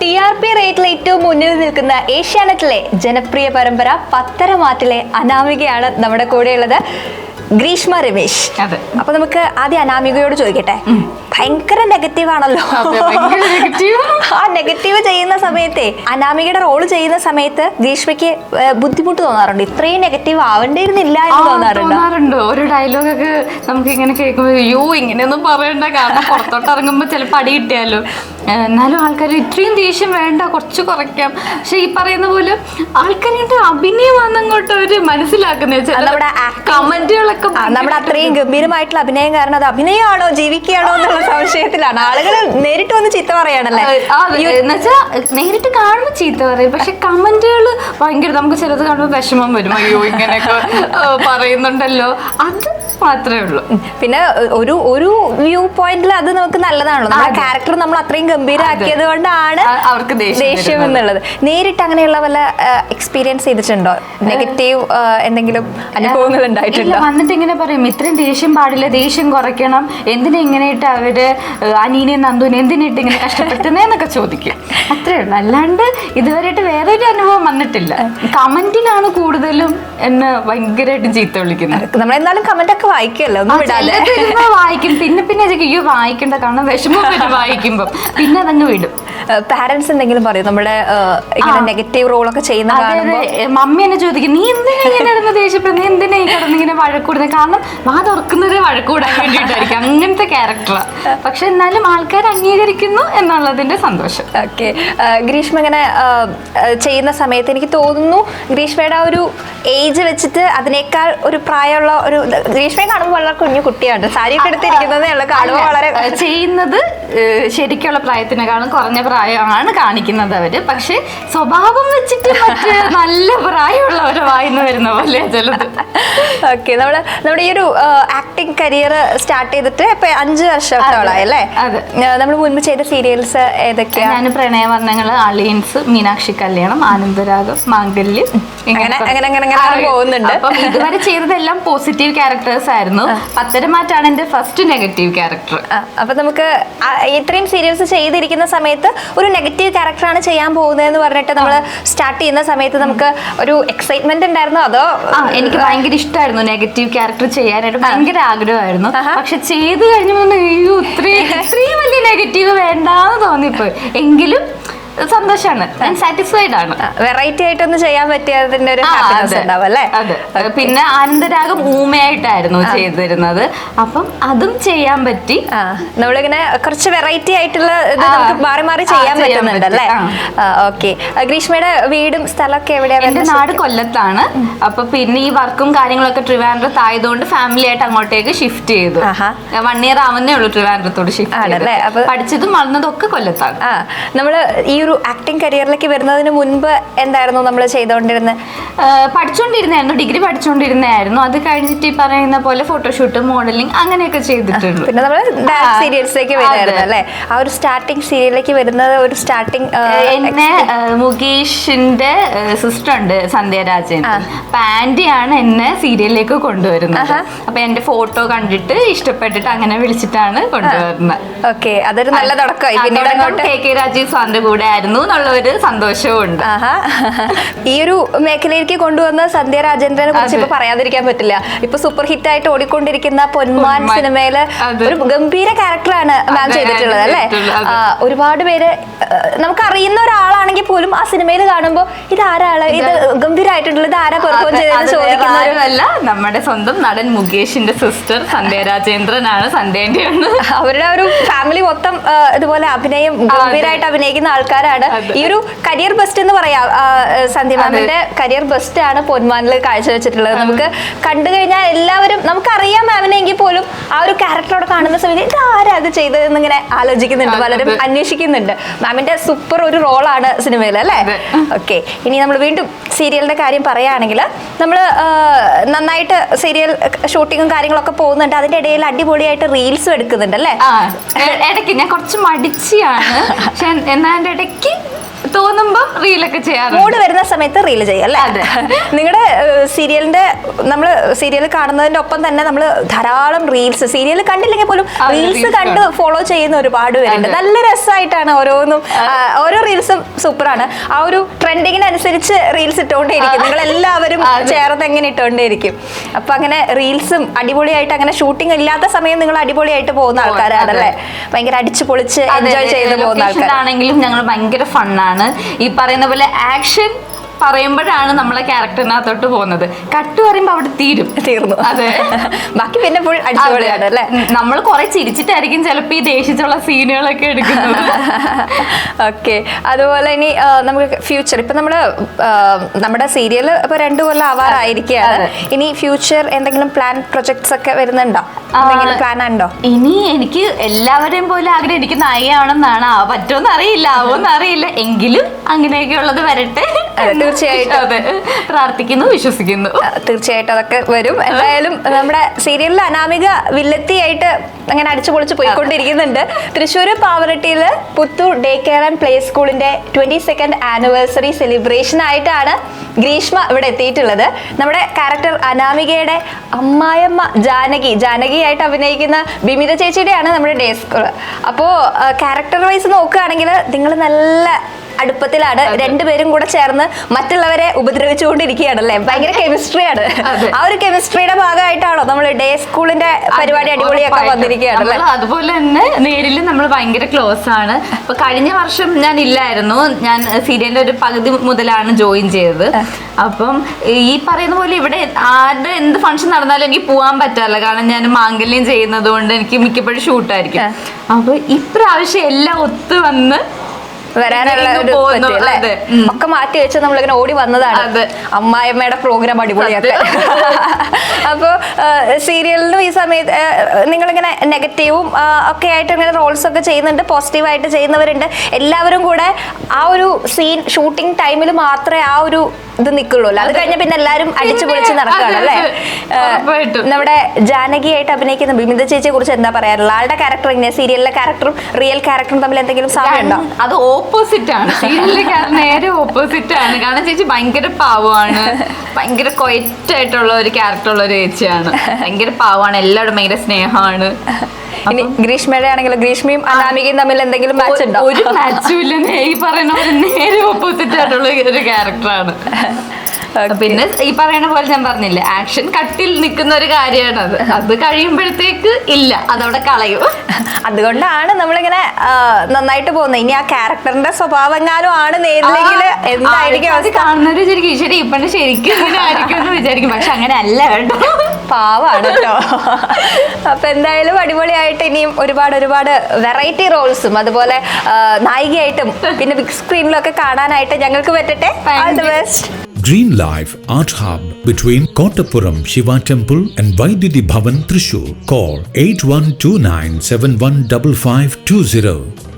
TRP റേറ്റിൽ ഏറ്റവും മുന്നിൽ നിൽക്കുന്ന ഏഷ്യാനെറ്റിലെ ജനപ്രിയ പരമ്പര പത്തരമാറ്റിലെ അനാമികയാണ് നമ്മുടെ കൂടെയുള്ളത്. ഗ്രീഷ്മ രമേശ്. അപ്പൊ നമുക്ക് ആദ്യം അനാമികയോട് ചോദിക്കട്ടെ, ഭയങ്കര നെഗറ്റീവ് ആണല്ലോ. ആ നെഗറ്റീവ് ചെയ്യുന്ന സമയത്തെ, അനാമികയുടെ റോള് ചെയ്യുന്ന സമയത്ത് ഗ്രീഷ്മയ്ക്ക് ബുദ്ധിമുട്ട് തോന്നാറുണ്ട്? ഇത്രയും നെഗറ്റീവ് ആവേണ്ടിയിരുന്നില്ല എന്ന് തോന്നാറുണ്ട്? ഒരു ഡയലോഗൊക്കെ നമുക്ക് ഇങ്ങനെ കേൾക്കുമ്പോൾ അയ്യോ ഇങ്ങനെയൊന്നും പറയണ്ട, കാരണം പുറത്തോട്ട് ഇറങ്ങുമ്പോൾ ചിലപ്പോൾ അടി കിട്ടിയാലോ. എന്നാലും ആൾക്കാർ ഇത്രയും ദേഷ്യം വേണ്ട, കുറച്ച് കുറയ്ക്കാം. പക്ഷെ ഈ പറയുന്ന പോലെ ആൾക്കാരുടെ അഭിനയമാണെന്നങ്ങോട്ട് അവര് മനസ്സിലാക്കുന്നത്. കമന്റുകളൊക്കെ നമ്മുടെ അത്രയും ഗംഭീരമായിട്ടുള്ള അഭിനയം കാരണം അത് അഭിനയമാണോ ജീവിക്കുകയാണോ എന്നുള്ള സംശയത്തിലാണ് ആളുകൾ. നേരിട്ട് വന്ന് ചീത്ത പറയാണല്ലേ, എന്നുവെച്ചാൽ നേരിട്ട് കാണുമ്പോൾ ചീത്ത പറയും, പക്ഷെ കമന്റുകൾ ഭയങ്കര, നമുക്ക് ചിലത് കാണുമ്പോൾ വിഷമം വരും, അയ്യോ ഇങ്ങനെയൊക്കെ പറയുന്നുണ്ടല്ലോ. അത് മാത്രമേ ഉള്ളൂ. പിന്നെ ഒരു വ്യൂ പോയിന്റിൽ അത് നമുക്ക് നല്ലതാണല്ലോ. നമ്മുടെ ക്യാരക്ടർ നമ്മൾ അത്രയും ഗംഭീരമാക്കിയത് കൊണ്ടാണ് അവർക്ക് ദേഷ്യം എന്നുള്ളത്. നേരിട്ട് അങ്ങനെയുള്ള വല്ല എക്സ്പീരിയൻസ് ചെയ്തിട്ടുണ്ടോ? നെഗറ്റീവ് എന്തെങ്കിലും അനുഭവങ്ങൾ ഉണ്ടായിട്ടുണ്ടോ? വന്നിട്ട് ഇങ്ങനെ പറയും ഇത്രയും ദേഷ്യം പാടില്ല, ദേഷ്യം കുറയ്ക്കണം, എന്തിനാ ഇങ്ങനെയിട്ട് അവര് അനീനെയും നന്ദുവിനെ എന്തിനായിട്ട് ഇങ്ങനെ കഷ്ടപ്പെടുത്തുന്നതെന്നൊക്കെ ചോദിക്കും. അത്രേ ഉള്ളൂ. അല്ലാണ്ട് ഇതുവരെയായിട്ട് വേറൊരു അനുഭവം വന്നിട്ടില്ല. കമന്റിലാണ് കൂടുതലും എന്നെ ഭയങ്കരമായിട്ട് ചീത്ത വിളിക്കുന്നത്. നമ്മളെന്തായാലും കമന്റ് ഒക്കെ വായിക്കുമല്ലോ, ഒന്നും വിടാതെ വായിക്കും. പിന്നെ അയ്യോ വായിക്കണ്ട, കാരണം വിഷമം വരും വായിക്കുമ്പോ, പിന്നെ അതങ്ങ് വിടും. പാരന്റ്സ് എന്തെങ്കിലും പറയും നമ്മുടെ ഇങ്ങനെ നെഗറ്റീവ് റോളൊക്കെ ചെയ്യുന്ന? മമ്മി എന്നെ ചോദിക്കും നീ എന്തിനാ ഇങ്ങനെ ഇരുന്ന് ദേഷ്യപ്പെടുന്നത്, നീ എന്തിനാ ഈ കിടന്നിങ്ങനെ വഴക്കൂടുന്നത്? കാരണം വാ തുറക്കുന്നതേ വഴക്കൂടാൻ വേണ്ടിയിട്ടായിരിക്കും, അങ്ങനത്തെ ക്യാരക്ടറാണ്. പക്ഷെ എന്നാലും ആൾക്കാർ അംഗീകരിക്കുന്നു എന്നുള്ളതിന്റെ സന്തോഷം. ഓക്കെ. ഗ്രീഷ്മ ഇങ്ങനെ ചെയ്യുന്ന സമയത്ത് എനിക്ക് തോന്നുന്നു ഗ്രീഷ്മയുടെ ആ ഒരു ഏജ് വെച്ചിട്ട് അതിനേക്കാൾ ഒരു പ്രായമുള്ള ഒരു, ഗ്രീഷ്മയെ കാണുമ്പോൾ വളരെ കുഞ്ഞു കുട്ടിയാണ്, സാരിയൊക്കെ എടുത്തിരിക്കുന്നതേ ഉള്ളൂ, കാണുമ്പോൾ വളരെ ചെയ്യുന്നത് ശരിക്കുള്ള പ്രായത്തിനേക്കാളും കുറഞ്ഞ പ്രായമാണ് കാണിക്കുന്നത് അവര്. പക്ഷെ സ്വഭാവം വെച്ചിട്ട് മറ്റ് നല്ല പ്രായമുള്ളവരെ വായിന്ന് വരുന്ന പോലെ ചിലത്. ഓക്കെ. നമ്മുടെ ഈ ഒരു ആക്ടിങ് കരിയർ സ്റ്റാർട്ട് ചെയ്തിട്ട് ഇപ്പൊ 5 വർഷത്തോളായി അല്ലേ? അതെ. നമ്മൾ മുൻപ് ചെയ്ത സീരിയൽസ് ഏതൊക്കെയാണ്? ഞാൻ പ്രണയവർണ്ണങ്ങള്, അളിയൻസ്, മീനാക്ഷി കല്യാണം, ആനന്ദരാഗം, മാംഗല്യം, അങ്ങനെ പോകുന്നുണ്ട്. അപ്പം ഇതുവരെ ചെയ്തതെല്ലാം പോസിറ്റീവ് ക്യാരക്ടേഴ്സ് ആയിരുന്നു. പത്തരമാറ്റാണ് എന്റെ ഫസ്റ്റ് നെഗറ്റീവ് ക്യാരക്ടർ. അപ്പൊ നമുക്ക് ഇത്രയും സീരിയൽസ് ചെയ്തിരിക്കുന്ന സമയത്ത് ഒരു നെഗറ്റീവ് ക്യാരക്ടറാണ് ചെയ്യാൻ പോകുന്നതെന്ന് പറഞ്ഞിട്ട് നമ്മൾ സ്റ്റാർട്ട് ചെയ്യുന്ന സമയത്ത് നമുക്ക് ഒരു എക്സൈറ്റ്മെന്റ് ഉണ്ടായിരുന്നോ? അതോ? എനിക്ക് ഭയങ്കര ഇഷ്ടമായിരുന്നു നെഗറ്റീവ് ക്യാരക്ടർ ചെയ്യാനായിട്ട്, ഭയങ്കര ആഗ്രഹമായിരുന്നു. പക്ഷെ ചെയ്ത് കഴിഞ്ഞപ്പോൾ അയ്യോ ഇത്രയും വലിയ നെഗറ്റീവ് വേണ്ടാന്ന് തോന്നിപ്പോയി. എങ്കിലും സന്തോഷമാണ്, ഞാൻ സാറ്റിസ്ഫൈഡ് ആണ്. വെറൈറ്റി ആയിട്ടൊന്ന് ചെയ്യാൻ പറ്റിയതിന്റെ ഒരു ഹാപ്പിനെസ് ഉണ്ടാവും അല്ലേ? അതെ. പിന്നെ ആനന്ദരാഗം ഊമയായിട്ടായിരുന്നു ചെയ്തിരുന്നത്, അപ്പം അതും ചെയ്യാൻ പറ്റി. നമ്മളിങ്ങനെ കുറച്ച് വെറൈറ്റി ആയിട്ടുള്ള ഇത് നമുക്ക് മാറി മാറി ചെയ്യാൻ പറ്റുന്നുണ്ട് അല്ലേ? ഓക്കെ. ഗ്രീഷ്മയുടെ വീടും സ്ഥലമൊക്കെ എവിടെയാണ്? എന്റെ നാട് കൊല്ലത്താണ്. അപ്പൊ പിന്നെ ഈ വർക്കും കാര്യങ്ങളൊക്കെ ട്രിവാൻഡ്രത്ത് ആയതുകൊണ്ട് ഫാമിലി ആയിട്ട് അങ്ങോട്ടേക്ക് ഷിഫ്റ്റ് ചെയ്തു. 1 year ആവുന്നേ ഉള്ളൂ ട്രിവാൻഡ്രത്തോട് ഷിഫ്റ്റ് ആണല്ലേ? അപ്പൊ പഠിച്ചതും വളർന്നതും ഒക്കെ കൊല്ലത്താണ്. നമ്മള് ഈ ഒരു ആക്ടിങ് കരിയറിലേക്ക് വരുന്നതിന് മുൻപ് എന്തായിരുന്നു നമ്മൾ ചെയ്തുകൊണ്ടിരുന്നത്? പഠിച്ചുകൊണ്ടിരുന്നായിരുന്നു, ഡിഗ്രി പഠിച്ചുകൊണ്ടിരുന്നായിരുന്നു. അത് കഴിഞ്ഞിട്ട് ഈ പറയുന്ന പോലെ ഫോട്ടോഷൂട്ട്, മോഡലിംഗ് അങ്ങനെയൊക്കെ ചെയ്തിട്ടുണ്ട്. പിന്നെ നമ്മൾ സീരിയൽസിലേക്ക് വരുമായിരുന്നു അല്ലേ? ആ ഒരു സ്റ്റാർട്ടിങ് സീരിയലിലേക്ക് വരുന്നത് ഒരു സ്റ്റാർട്ടിങ് എന്നെ മുകേഷിന്റെ സിസ്റ്റർ ഉണ്ട് സന്ധ്യ രാജേന്ദ്രൻ, അപ്പൊ ആന്റിയാണ് എന്നെ സീരിയലിലേക്ക് കൊണ്ടുവരുന്നത്. അപ്പൊ എന്റെ ഫോട്ടോ കണ്ടിട്ട് ഇഷ്ടപ്പെട്ടിട്ട് അങ്ങനെ വിളിച്ചിട്ടാണ് കൊണ്ടുവരുന്നത്. ഓക്കെ, അതൊരു നല്ല തുടക്കമായി. പിന്നീട് KK രാജീവ് സാറിന്റെ കൂടെ ആയിരുന്നു എന്നുള്ള ഒരു സന്തോഷവും ഉണ്ട്. ഈ ഒരു മേഖലയിലേക്ക് കൊണ്ടുവന്ന സന്ധ്യ രാജേന്ദ്രനെ കുറിച്ച് ഇപ്പൊ പറയാതിരിക്കാൻ പറ്റില്ല. ഇപ്പൊ സൂപ്പർ ഹിറ്റ് ആയിട്ട് ഓടിക്കൊണ്ടിരിക്കുന്ന പൊന്മാൻ സിനിമയില് ഒരു ഗംഭീര ക്യാരക്ടറാണ് മാം ചെയ്തിട്ടുള്ളത് അല്ലേ? ഒരുപാട് പേര് നമുക്ക് അറിയുന്ന ഒരാളാണെങ്കിൽ പോലും ആ സിനിമയിൽ കാണുമ്പോൾ ഇത് ആരാള്, ഇത് ഗംഭീരമായിട്ടുള്ളത്, ഇത് ആരാ പെർഫോം ചെയ്തതെന്ന് ചോദിക്കുന്നവരല്ല. നമ്മുടെ സ്വന്തം നടൻ മുകേഷിന്റെ സിസ്റ്റർ സന്ധ്യ രാജേന്ദ്രനാണ്, സന്ധ്യന്റെയാണ്. അവരുടെ ഒരു ഫാമിലി മൊത്തം ഇതുപോലെ അഭിനയം ഗംഭീരമായിട്ട് അഭിനയിക്കുന്ന ആൾക്കാരാണ്. ഈ ഒരു കരിയർ ബെസ്റ്റ് എന്ന് പറയാം. സന്ധ്യ മാമിന്റെ കരിയർ ബെസ്റ്റ് ആണ് പൊന്മാനിൽ കാഴ്ചവെച്ചിട്ടുള്ളത്. നമുക്ക് കണ്ടു കഴിഞ്ഞാൽ എല്ലാവരും, നമുക്കറിയാം മാമിനെങ്കിൽ പോലും ആ ഒരു ക്യാരക്ടറോട് കാണുന്ന സമയത്ത് ഇത് ആരാ അത് ചെയ്തതെന്ന് ഇങ്ങനെ ആലോചിക്കുന്നുണ്ട്, പലരും അന്വേഷിക്കുന്നുണ്ട്. മാമിന്റെ സൂപ്പർ ഒരു റോളാണ് സിനിമയിൽ അല്ലേ? ഓക്കെ. ഇനി നമ്മൾ വീണ്ടും സീരിയലിന്റെ കാര്യം പറയുകയാണെങ്കിൽ നമ്മൾ നന്നായിട്ട് സീരിയൽ ഷൂട്ടിങ്ങും കാര്യങ്ങളൊക്കെ പോകുന്നുണ്ട്. അതിന്റെ ഇടയിൽ അടിപൊളിയായിട്ട് റീൽസും എടുക്കുന്നുണ്ട് അല്ലേ? ഇടയ്ക്ക് ഞാൻ കുറച്ച് മടിച്ചിയാണ്, പക്ഷെ എന്നാൽ ഇടയ്ക്ക് തോന്നുമ്പോ റീലൊക്കെ ചെയ്യാറുണ്ട്. മൂഡ് വരുന്ന സമയത്ത് റീൽ ചെയ്യും അല്ലേ? നിങ്ങളുടെ സീരിയലിന്റെ നമ്മള് സീരിയൽ കാണുന്നതിന്റെ ഒപ്പം തന്നെ നമ്മൾ ധാരാളം റീൽസ്, സീരിയൽ കണ്ടില്ലെങ്കിൽ പോലും റീൽസ് കണ്ട് ഫോളോ ചെയ്യുന്ന ഒരുപാട് പേരുണ്ട്. നല്ല രസമായിട്ടാണ് ഓരോന്നും, ഓരോ റീൽസും സൂപ്പറാണ്. ആ ഒരു ട്രെൻഡിങ്ങിനനുസരിച്ച് റീൽസ് ഇട്ടുകൊണ്ടേയിരിക്കും, നിങ്ങൾ എല്ലാവരും ചേർന്ന് എങ്ങനെ ഇട്ടുകൊണ്ടേയിരിക്കും. അപ്പൊ അങ്ങനെ റീൽസും അടിപൊളിയായിട്ട്, അങ്ങനെ ഷൂട്ടിംഗ് ഇല്ലാത്ത സമയം നിങ്ങൾ അടിപൊളിയായിട്ട് പോകുന്ന ആൾക്കാരാണല്ലേ? ഭയങ്കര അടിച്ചു പൊളിച്ച് എൻജോയ് ചെയ്ത് പോകുന്ന ആൾക്കാരാണെങ്കിലും ഞങ്ങൾ ഭയങ്കര ഫണ്ണാണ്. ഈ പറയുന്ന പോലെ ആക്ഷൻ പറയുമ്പോഴാണ് നമ്മളെ ക്യാരക്ടറിനകത്തോട്ട് പോകുന്നത്. കട്ട് പറയുമ്പോ അവിടെ തീർന്നു. അതെ, ബാക്കി പിന്നെ ഫുൾ അടിച്ചുപൊളിയാണ് അല്ലേ? നമ്മൾ കുറെ ചിരിച്ചിട്ടായിരിക്കും ചിലപ്പോ ഈ ദേഷ്യത്തുള്ള സീനുകളൊക്കെ എടുക്കുന്നത്. ഓക്കെ. അതുപോലെ ഇനി നമുക്ക് ഫ്യൂച്ചർ, ഇപ്പൊ നമ്മള് നമ്മുടെ സീരിയൽ ഇപ്പൊ 2 കൊല്ലം ആവാറായിരിക്കുകയാണ്. ഇനി ഫ്യൂച്ചർ എന്തെങ്കിലും പ്ലാൻ പ്രൊജക്ട്സ് ഒക്കെ വരുന്നുണ്ടോ? പ്ലാൻ ഉണ്ടോ? ഇനി എനിക്ക് എല്ലാവരെയും പോലെ ആഗ്രഹം എനിക്ക് നായികയാണെന്നാണ്. പറ്റുമെന്ന് അറിയില്ല, ആവുമെന്ന് അറിയില്ല, എങ്കിലും അങ്ങനെയൊക്കെ ഉള്ളത് വരട്ടെ. തീർച്ചയായിട്ടും പ്രാർത്ഥിക്കുന്നു, വിശ്വസിക്കുന്നു. തീർച്ചയായിട്ടും അതൊക്കെ വരും. എന്തായാലും നമ്മുടെ സീരിയലിൽ അനാമിക വില്ലത്തിയായിട്ട് അങ്ങനെ അടിച്ചു പൊളിച്ച് പോയിക്കൊണ്ടിരിക്കുന്നുണ്ട്. തൃശ്ശൂർ പാവറട്ടിയില് Puthur day care and play സ്കൂളിന്റെ 22nd ആനിവേഴ്സറി സെലിബ്രേഷൻ ആയിട്ടാണ് ഗ്രീഷ്മ ഇവിടെ എത്തിയിട്ടുള്ളത്. നമ്മുടെ ക്യാരക്ടർ അനാമികയുടെ അമ്മായിയമ്മ ജാനകിയായിട്ട് അഭിനയിക്കുന്ന ബിമിത ചേച്ചിയുടെയാണ് നമ്മുടെ ഡേ സ്കൂൾ. അപ്പോൾ ക്യാരക്ടർ വൈസ് നോക്കുകയാണെങ്കിൽ നിങ്ങൾ നല്ല അടുപ്പത്തിലാണ്, 2 പേരും കൂടെ ചേർന്ന് മറ്റുള്ളവരെ ഉപദ്രവിച്ചുകൊണ്ടിരിക്കുകയാണല്ലേ? ഭയങ്കര കെമിസ്ട്രിയാണ്. ആ ഒരു കെമിസ്ട്രിയുടെ ഭാഗമായിട്ടാണോ നമ്മൾ ഡേ സ്കൂളിന്റെ പരിപാടി അടിപൊളിയൊക്കെ വന്നിരിക്കുകയാണല്ലേ? അതുപോലെ തന്നെ നേരിൽ നമ്മൾ ഭയങ്കര ക്ലോസ് ആണ്. ഇപ്പൊ കഴിഞ്ഞ വർഷം ഞാൻ ഇല്ലായിരുന്നു, ഞാൻ സീരിയലിന്റെ ഒരു പകുതി മുതലാണ് ജോയിൻ ചെയ്തത്. അപ്പം ഈ പറയുന്ന പോലെ ഇവിടെ ആരുടെ എന്ത് ഫംഗ്ഷൻ നടന്നാലും എനിക്ക് പോകാൻ പറ്റാറില്ല, കാരണം ഞാൻ മാംഗല്യം ചെയ്യുന്നത് കൊണ്ട് എനിക്ക് മിക്കപ്പോഴും ഷൂട്ടായിരിക്കും. അപ്പൊ ഇപ്രാവശ്യം എല്ലാം ഒത്തു വന്ന് വരാനുള്ള ഒരു ഒക്കെ മാറ്റി വെച്ച് നമ്മളിങ്ങനെ ഓടി വന്നതാണ് അമ്മായിയമ്മയുടെ പ്രോഗ്രാം അടിപൊളിയാക്കാൻ. അപ്പോൾ സീരിയലിനും ഈ സമയത്ത് നിങ്ങളിങ്ങനെ നെഗറ്റീവും ഒക്കെ ആയിട്ട് ഇങ്ങനെ റോൾസ് ഒക്കെ ചെയ്യുന്നുണ്ട്, പോസിറ്റീവായിട്ട് ചെയ്യുന്നവരുണ്ട്. എല്ലാവരും കൂടെ ആ ഒരു സീൻ ഷൂട്ടിംഗ് ടൈമിൽ മാത്രമേ ആ ഒരു ഇത് നിൽക്കുള്ളൂ, അത് കഴിഞ്ഞ പിന്നെ എല്ലാവരും അടിച്ചു പൊളിച്ച് നടക്കുകയാണ് അല്ലേ? നമ്മുടെ ജാനകിയായിട്ട് അഭിനയിക്കുന്ന ബിമിത ചേച്ചിയെ കുറിച്ച് എന്താ പറയാറുള്ളത്? ആളുടെ ക്യാരക്ടർ ഇങ്ങനെ സീരിയലിലെ ക്യാരക്ടറും റിയൽ ക്യാരക്ടറും തമ്മിൽ എന്തെങ്കിലും സാമ്യമുണ്ടോ? അത് ഓപ്പോസിറ്റ് ആണ്, സീരിയലിലെ നേരെ ഓപ്പോസിറ്റ് ആണ്. കാരണം ചേച്ചി ഭയങ്കര പാവമാണ്, ഭയങ്കര ക്വയറ്റായിട്ടുള്ള ഒരു ക്യാരക്ടറുള്ള ഒരു ചേച്ചിയാണ്, ഭയങ്കര പാവമാണ്, എല്ലാവരും ഭയങ്കര സ്നേഹമാണ്. ഇനി ഗ്രീഷ്മയുടെ ആണെങ്കിലും ഗ്രീഷ്മയും അനാമികയും തമ്മിൽ എന്തെങ്കിലും മാച്ച് ഉണ്ടോ? ഒരു മാച്ചും ഇല്ല, ഈ പറയുന്ന നേരെ ഓപ്പോസിറ്റ് ആയിട്ടുള്ള ഒരു ക്യാരക്ടറാണ്. പിന്നെ ഈ പറയുന്ന പോലെ ഞാൻ പറഞ്ഞില്ലേ, ആക്ഷൻ കട്ടിൽ നിൽക്കുന്ന ഒരു കാര്യമാണ് അത് കഴിയുമ്പോഴത്തേക്ക് ഇല്ല, അതവിടെ കളയും. അതുകൊണ്ടാണ് നമ്മളിങ്ങനെ നന്നായിട്ട് പോകുന്നത്. ഇനി ആ ക്യാരക്ടറിന്റെ സ്വഭാവം എങ്ങാനും ആണ് നേരിലെങ്കിൽ എന്തായിരിക്കും അത് കാണുന്നവര് വിചാരിക്കും ഈശ്വരി ഇപ്പണ്ട് ശരിക്കും ഇങ്ങനെ ആയിരിക്കും എന്ന് വിചാരിക്കും, പക്ഷെ അങ്ങനെ അല്ല കേട്ടോ, പാവാണ് കേട്ടോ. അപ്പൊ എന്തായാലും അടിപൊളിയായിട്ട് ഇനിയും ഒരുപാട് വെറൈറ്റി റോൾസും അതുപോലെ നായികയായിട്ടും പിന്നെ ബിഗ് സ്ക്രീനിലൊക്കെ കാണാനായിട്ട് ഞങ്ങൾക്ക് പറ്റട്ടെ. All the best. Green Life Art Hub between Kottapuram Shiva Temple and Vaidyuti Bhavan, Thrissur. Call 8129715520.